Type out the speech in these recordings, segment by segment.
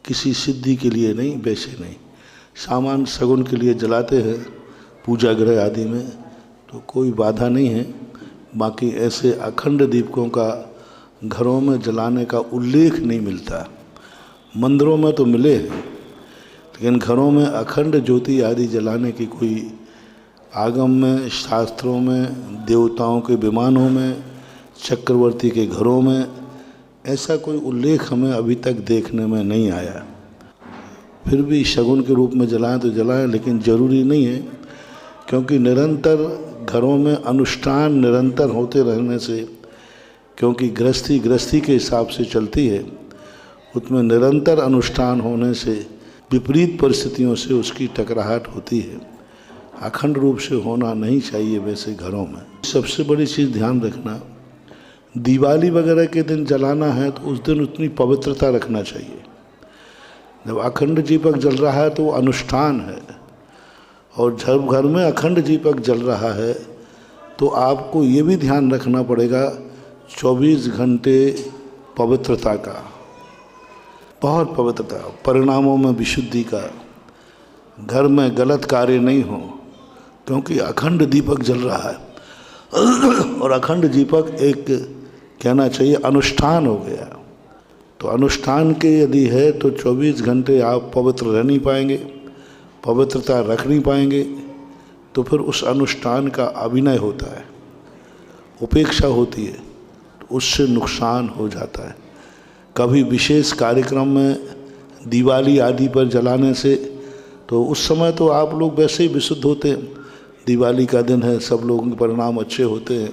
किसी सिद्धि के लिए नहीं, वैसे नहीं। सामान्य शगुन के लिए जलाते हैं पूजा गृह आदि में, तो कोई बाधा नहीं है। बाकी ऐसे अखंड दीपकों का घरों में जलाने का उल्लेख नहीं मिलता। मंदिरों में तो मिले हैं, लेकिन घरों में अखंड ज्योति आदि जलाने की कोई आगम में, शास्त्रों में, देवताओं के विमानों में, चक्रवर्ती के घरों में ऐसा कोई उल्लेख हमें अभी तक देखने में नहीं आया। फिर भी शगुन के रूप में जलाएं तो जलाएं, लेकिन ज़रूरी नहीं है, क्योंकि निरंतर घरों में अनुष्ठान निरंतर होते रहने से, क्योंकि गृहस्थी के हिसाब से चलती है, उसमें निरंतर अनुष्ठान होने से विपरीत परिस्थितियों से उसकी टकराहट होती है। अखंड रूप से होना नहीं चाहिए वैसे घरों में। सबसे बड़ी चीज़ ध्यान रखना, दिवाली वगैरह के दिन जलाना है तो उस दिन उतनी पवित्रता रखना चाहिए। जब अखंड दीपक जल रहा है तो वो अनुष्ठान है, और जब घर में अखंड दीपक जल रहा है तो आपको ये भी ध्यान रखना पड़ेगा 24 घंटे पवित्रता का, बहुत पवित्रता, परिणामों में विशुद्धि का, घर में गलत कार्य नहीं हो, क्योंकि अखंड दीपक जल रहा है। और अखंड दीपक एक कहना चाहिए अनुष्ठान हो गया। तो अनुष्ठान के यदि है तो 24 घंटे आप पवित्र रह नहीं पाएंगे, पवित्रता रख नहीं पाएंगे, तो फिर उस अनुष्ठान का अभिनय होता है, उपेक्षा होती है, तो उससे नुकसान हो जाता है। कभी विशेष कार्यक्रम में दिवाली आदि पर जलाने से, तो उस समय तो आप लोग वैसे ही विशुद्ध होते हैं, दिवाली का दिन है, सब लोगों के परिणाम अच्छे होते हैं,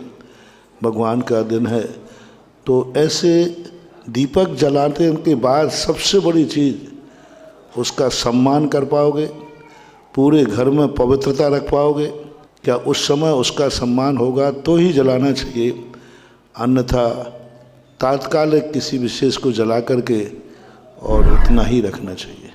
भगवान का दिन है। तो ऐसे दीपक जलाने के बाद सबसे बड़ी चीज़ उसका सम्मान कर पाओगे, पूरे घर में पवित्रता रख पाओगे क्या? उस समय उसका सम्मान होगा तो ही जलाना चाहिए, अन्यथा तात्कालिक किसी विशेष को जला करके और उतना ही रखना चाहिए।